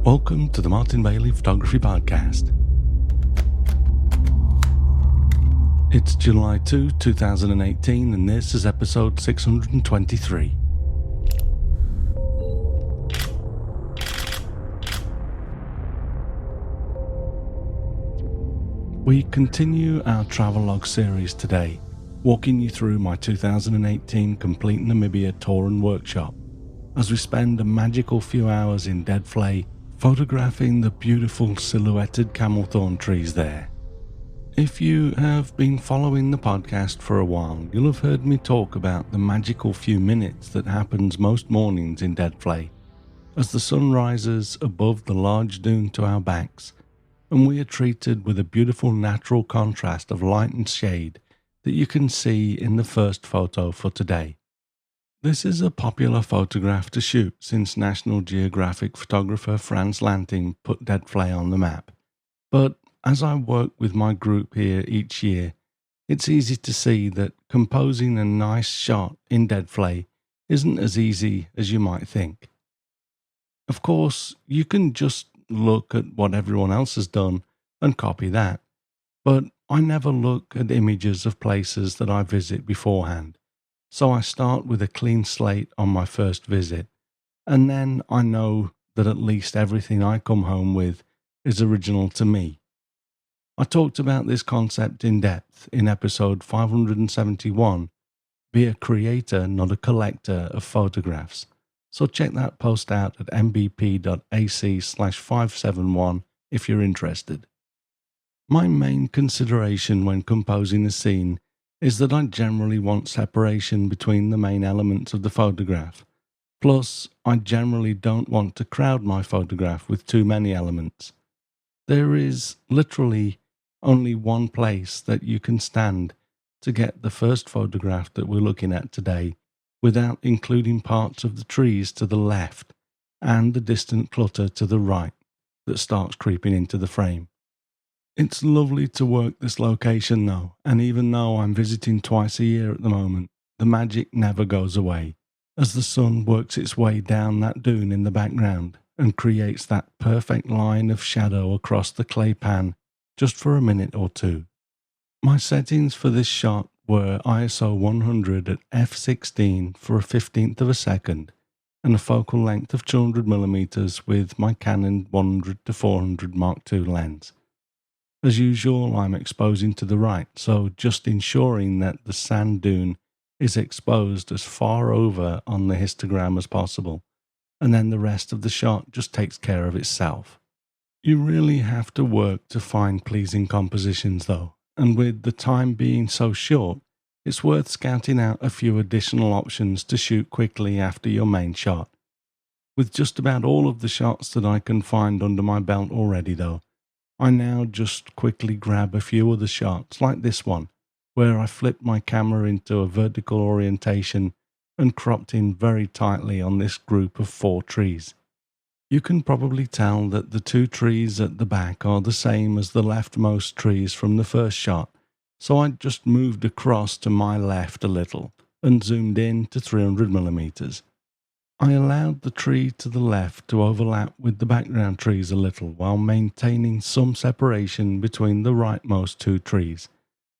Welcome to the Martin Bailey Photography Podcast. It's July 2, 2018, and this is episode 623. We continue our Travelogue series today, walking you through my 2018 complete Namibia tour and workshop, as we spend a magical few hours in Dead Flay photographing the beautiful silhouetted camelthorn trees there. If you have been following the podcast for a while, you'll have heard me talk about the magical few minutes that happens most mornings in Dead Flay, as the sun rises above the large dune to our backs, and we are treated with a beautiful natural contrast of light and shade that you can see in the first photo for today. This is a popular photograph to shoot since National Geographic photographer Frans Lanting put Dead Flay on the map. But as I work with my group here each year, it's easy to see that composing a nice shot in Dead Flay isn't as easy as you might think. Of course, you can just look at what everyone else has done and copy that, but I never look at images of places that I visit beforehand. So I start with a clean slate on my first visit, and then I know that at least everything I come home with is original to me. I talked about this concept in depth in episode 571, Be a Creator, Not a Collector of Photographs, so check that post out at mbp.ac/571 if you're interested. My main consideration when composing a scene is that I generally want separation between the main elements of the photograph. Plus, I generally don't want to crowd my photograph with too many elements. There is literally only one place that you can stand to get the first photograph that we're looking at today without including parts of the trees to the left and the distant clutter to the right that starts creeping into the frame. It's lovely to work this location though, and even though I'm visiting twice a year at the moment, the magic never goes away, as the sun works its way down that dune in the background and creates that perfect line of shadow across the clay pan just for a minute or two. My settings for this shot were ISO 100 at f16 for a 15th of a second and a focal length of 200mm with my Canon 100-400 Mark II lens. As usual, I'm exposing to the right, so just ensuring that the sand dune is exposed as far over on the histogram as possible, and then the rest of the shot just takes care of itself. You really have to work to find pleasing compositions though, and with the time being so short, it's worth scouting out a few additional options to shoot quickly after your main shot. With just about all of the shots that I can find under my belt already though, I now just quickly grab a few other shots like this one, where I flipped my camera into a vertical orientation and cropped in very tightly on this group of 4 trees. You can probably tell that the 2 trees at the back are the same as the leftmost trees from the first shot, so I just moved across to my left a little and zoomed in to 300mm. I allowed the tree to the left to overlap with the background trees a little while maintaining some separation between the rightmost 2 trees,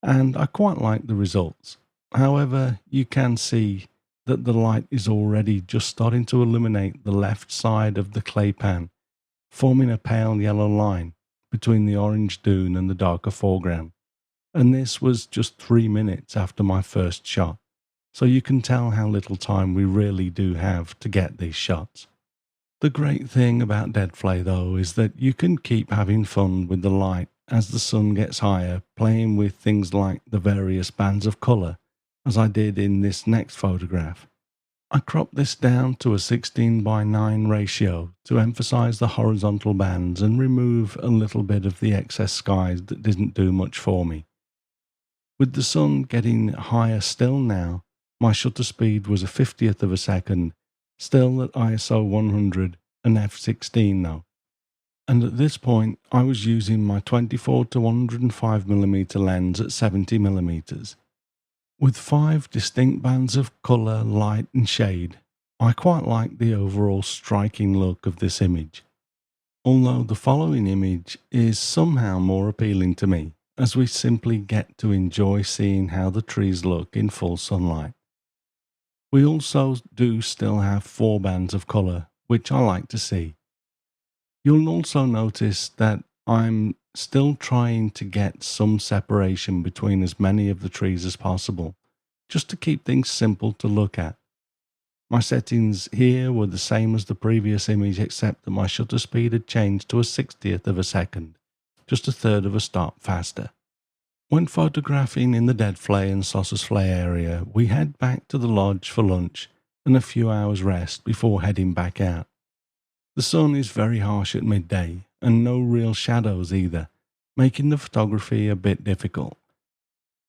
and I quite like the results. However, you can see that the light is already just starting to illuminate the left side of the clay pan, forming a pale yellow line between the orange dune and the darker foreground, and this was just 3 minutes after my first shot. So you can tell how little time we really do have to get these shots. The great thing about Dead Flay though is that you can keep having fun with the light as the sun gets higher, playing with things like the various bands of colour, as I did in this next photograph. I cropped this down to a 16:9 ratio to emphasise the horizontal bands and remove a little bit of the excess skies that didn't do much for me. With the sun getting higher still now, my shutter speed was a 50th of a second, still at ISO 100 and f16 though. And at this point, I was using my 24-105mm lens at 70mm. With 5 distinct bands of colour, light and shade, I quite like the overall striking look of this image. Although the following image is somehow more appealing to me, as we simply get to enjoy seeing how the trees look in full sunlight. We also do still have four bands of colour, which I like to see. You'll also notice that I'm still trying to get some separation between as many of the trees as possible, just to keep things simple to look at. My settings here were the same as the previous image, except that my shutter speed had changed to a 60th of a second, just a third of a stop faster. When photographing in the Dead Flay and Saucer's Flay area, we head back to the lodge for lunch and a few hours rest before heading back out. The sun is very harsh at midday, and no real shadows either, making the photography a bit difficult.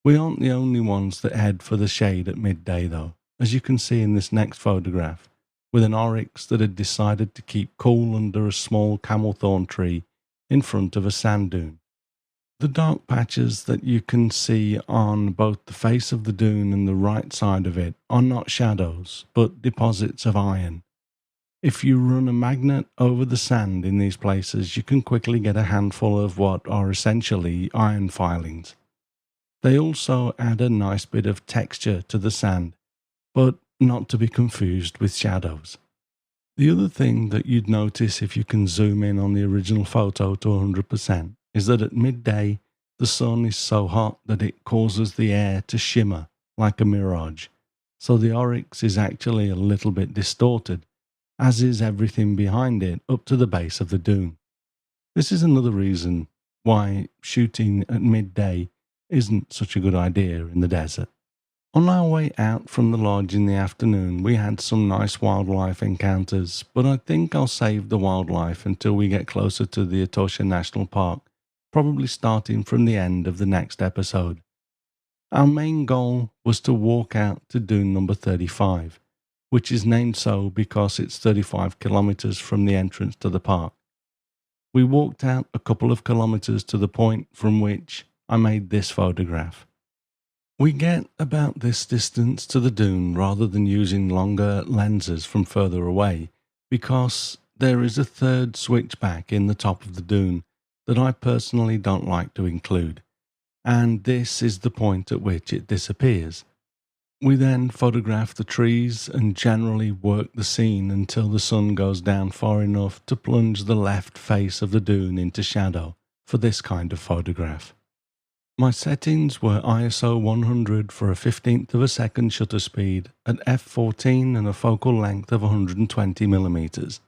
We aren't the only ones that head for the shade at midday though, as you can see in this next photograph, with an oryx that had decided to keep cool under a small camelthorn tree in front of a sand dune. The dark patches that you can see on both the face of the dune and the right side of it are not shadows, but deposits of iron. If you run a magnet over the sand in these places, you can quickly get a handful of what are essentially iron filings. They also add a nice bit of texture to the sand, but not to be confused with shadows. The other thing that you'd notice if you can zoom in on the original photo to 100% is that at midday the sun is so hot that it causes the air to shimmer like a mirage, so the oryx is actually a little bit distorted, as is everything behind it up to the base of the dune. This is another reason why shooting at midday isn't such a good idea in the desert. On our way out from the lodge in the afternoon, we had some nice wildlife encounters, but I think I'll save the wildlife until we get closer to the Etosha National Park, probably starting from the end of the next episode. Our main goal was to walk out to dune number 35, which is named so because it's 35 kilometers from the entrance to the park. We walked out a couple of kilometers to the point from which I made this photograph. We get about this distance to the dune rather than using longer lenses from further away, because there is a third switchback in the top of the dune that I personally don't like to include, and this is the point at which it disappears. We then photograph the trees and generally work the scene until the sun goes down far enough to plunge the left face of the dune into shadow for this kind of photograph. My settings were ISO 100 for a 15th of a second shutter speed at f14 and a focal length of 120mm.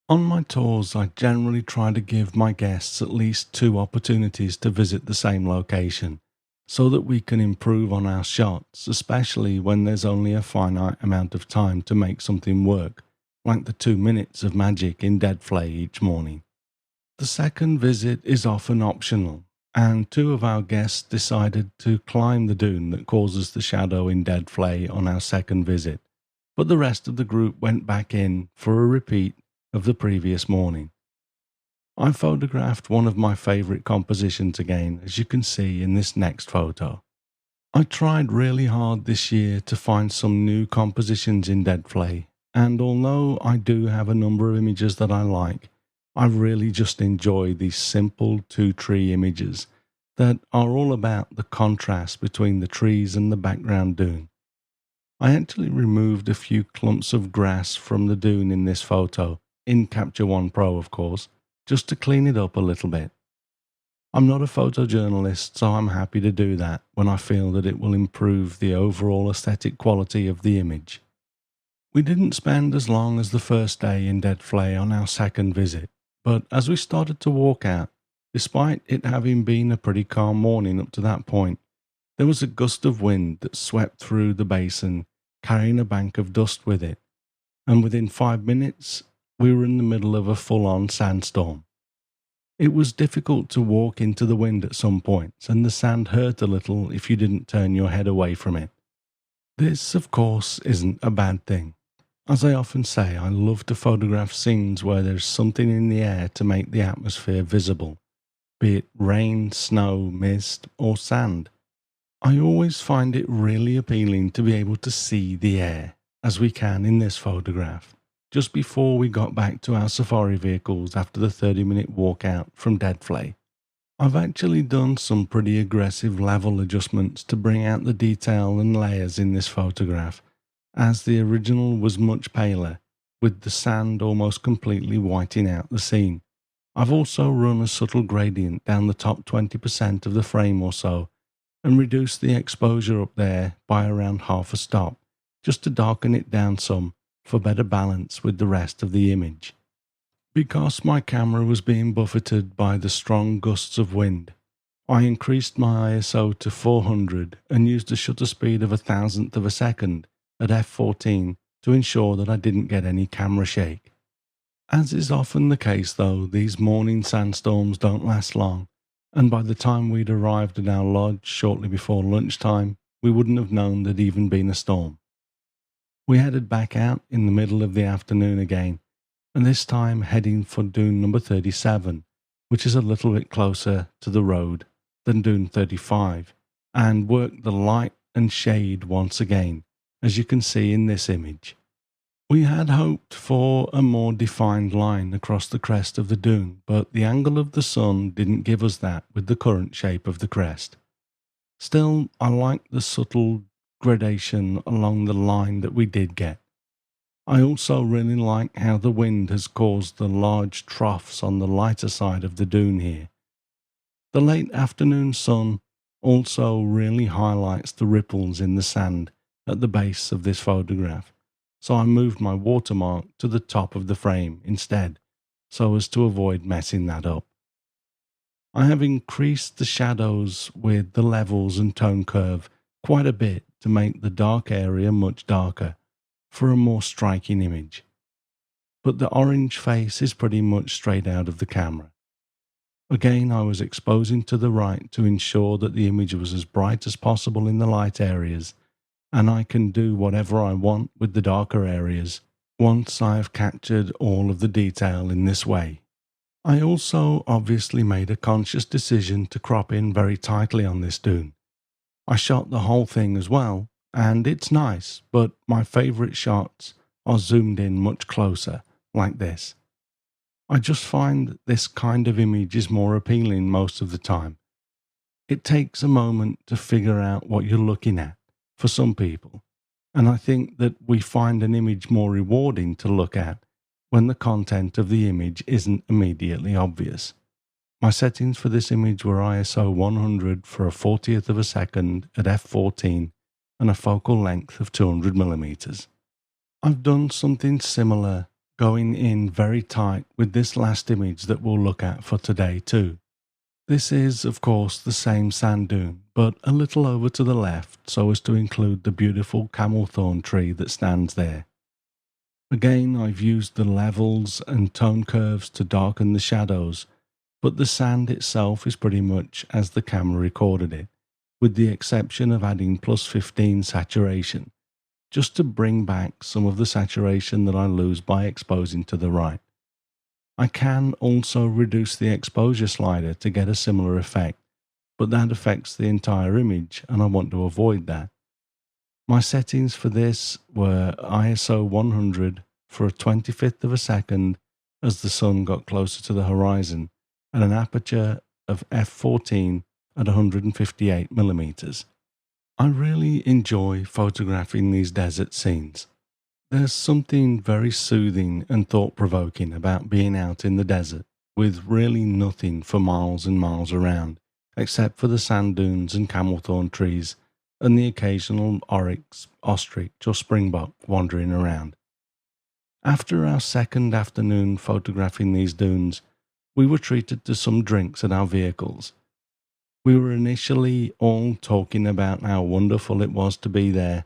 On my tours, I generally try to give my guests at least 2 opportunities to visit the same location, so that we can improve on our shots, especially when there's only a finite amount of time to make something work, like the 2 minutes of magic in Dead Flay each morning. The second visit is often optional, and 2 of our guests decided to climb the dune that causes the shadow in Dead Flay on our second visit, but the rest of the group went back in for a repeat of the previous morning. I photographed one of my favourite compositions again, as you can see in this next photo. I tried really hard this year to find some new compositions in Dead Flay, and although I do have a number of images that I like, I really just enjoy these simple 2-tree images that are all about the contrast between the trees and the background dune. I actually removed a few clumps of grass from the dune in this photo, in Capture One Pro of course, just to clean it up a little bit. I'm not a photojournalist, so I'm happy to do that when I feel that it will improve the overall aesthetic quality of the image. We didn't spend as long as the first day in Dead Flay on our second visit, but as we started to walk out, despite it having been a pretty calm morning up to that point, there was a gust of wind that swept through the basin, carrying a bank of dust with it, and within 5 minutes we were in the middle of a full-on sandstorm. It was difficult to walk into the wind at some points, and the sand hurt a little if you didn't turn your head away from it. This, of course, isn't a bad thing. As I often say, I love to photograph scenes where there's something in the air to make the atmosphere visible, be it rain, snow, mist, or sand. I always find it really appealing to be able to see the air, as we can in this photograph. just before we got back to our safari vehicles after the 30-minute walk out from Deadflay. I've actually done some pretty aggressive level adjustments to bring out the detail and layers in this photograph, as the original was much paler, with the sand almost completely whiting out the scene. I've also run a subtle gradient down the top 20% of the frame or so, and reduced the exposure up there by around half a stop, just to darken it down some for better balance with the rest of the image. Because my camera was being buffeted by the strong gusts of wind, I increased my ISO to 400 and used a shutter speed of 1,000th of a second at f14 to ensure that I didn't get any camera shake. As is often the case though, these morning sandstorms don't last long, and by the time we'd arrived at our lodge shortly before lunchtime, we wouldn't have known there'd even been a storm. We headed back out in the middle of the afternoon again, and this time heading for dune number 37, which is a little bit closer to the road than dune 35, and worked the light and shade once again, as you can see in this image. We had hoped for a more defined line across the crest of the dune, but the angle of the sun didn't give us that with the current shape of the crest. Still, I like the subtle gradation along the line that we did get. I also really like how the wind has caused the large troughs on the lighter side of the dune here. The late afternoon sun also really highlights the ripples in the sand at the base of this photograph, so I moved my watermark to the top of the frame instead, so as to avoid messing that up. I have increased the shadows with the levels and tone curve quite a bit to make the dark area much darker for a more striking image, but the orange face is pretty much straight out of the camera. Again, I was exposing to the right to ensure that the image was as bright as possible in the light areas, and I can do whatever I want with the darker areas once I have captured all of the detail in this way. I also obviously made a conscious decision to crop in very tightly on this dune. I shot the whole thing as well, and it's nice, but my favourite shots are zoomed in much closer, like this. I just find this kind of image is more appealing most of the time. It takes a moment to figure out what you're looking at, for some people, and I think that we find an image more rewarding to look at when the content of the image isn't immediately obvious. My settings for this image were ISO 100 for a 40th of a second at f14 and a focal length of 200mm. I've done something similar, going in very tight with this last image that we'll look at for today too. This is, of course, the same sand dune, but a little over to the left so as to include the beautiful camel thorn tree that stands there. Again, I've used the levels and tone curves to darken the shadows, but the sand itself is pretty much as the camera recorded it, with the exception of adding +15 saturation, just to bring back some of the saturation that I lose by exposing to the right. I can also reduce the exposure slider to get a similar effect, but that affects the entire image and I want to avoid that. My settings for this were ISO 100 for a 25th of a second as the sun got closer to the horizon, and an aperture of f14 at 158mm. I really enjoy photographing these desert scenes. There's something very soothing and thought-provoking about being out in the desert with really nothing for miles and miles around, except for the sand dunes and camelthorn trees and the occasional oryx, ostrich or springbok wandering around. After our second afternoon photographing these dunes, we were treated to some drinks at our vehicles. We were initially all talking about how wonderful it was to be there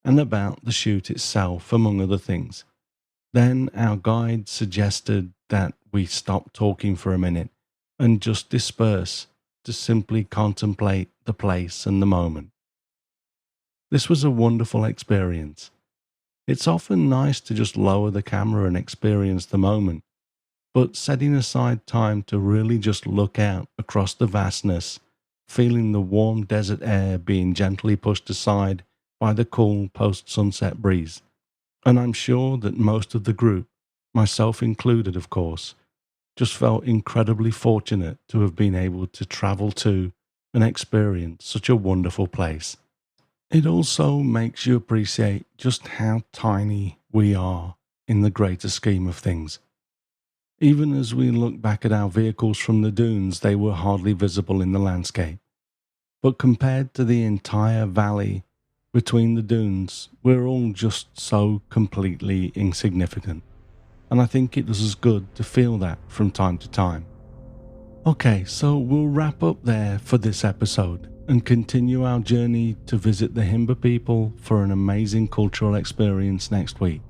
and about the shoot itself, among other things. Then our guide suggested that we stop talking for a minute and just disperse to simply contemplate the place and the moment. This was a wonderful experience. It's often nice to just lower the camera and experience the moment, but setting aside time to really just look out across the vastness, feeling the warm desert air being gently pushed aside by the cool post-sunset breeze, And I'm sure that most of the group, myself included of course, just felt incredibly fortunate to have been able to travel to and experience such a wonderful place. It also makes you appreciate just how tiny we are in the greater scheme of things. Even as we look back at our vehicles from the dunes, they were hardly visible in the landscape. But compared to the entire valley between the dunes, we're all just so completely insignificant. And I think it was as good to feel that from time to time. Okay, so we'll wrap up there for this episode and continue our journey to visit the Himba people for an amazing cultural experience next week.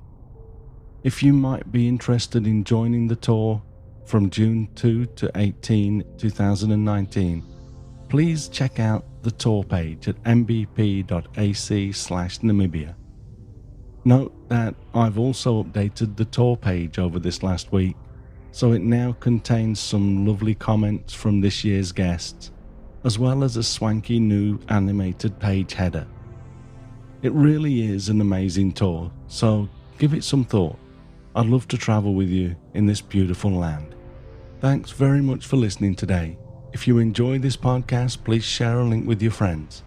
If you might be interested in joining the tour from June 2 to 18, 2019, please check out the tour page at mbp.ac/Namibia. Note that I've also updated the tour page over this last week, so it now contains some lovely comments from this year's guests, as well as a swanky new animated page header. It really is an amazing tour, so give it some thought. I'd love to travel with you in this beautiful land. Thanks very much for listening today. If you enjoyed this podcast, please share a link with your friends.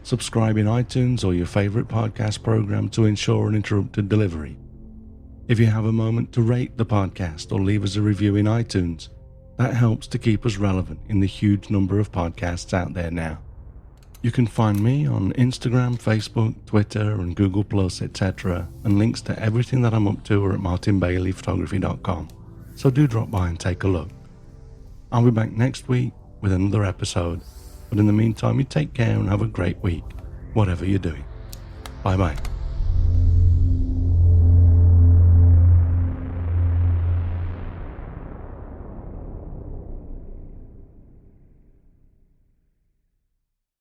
Subscribe in iTunes or your favorite podcast program to ensure uninterrupted delivery. If you have a moment to rate the podcast or leave us a review in iTunes, that helps to keep us relevant in the huge number of podcasts out there now. You can find me on Instagram, Facebook, Twitter and Google+, etc. and links to everything that I'm up to are at martinbaileyphotography.com, so do drop by and take a look. I'll be back next week with another episode, but in the meantime you take care and have a great week, whatever you're doing. Bye bye.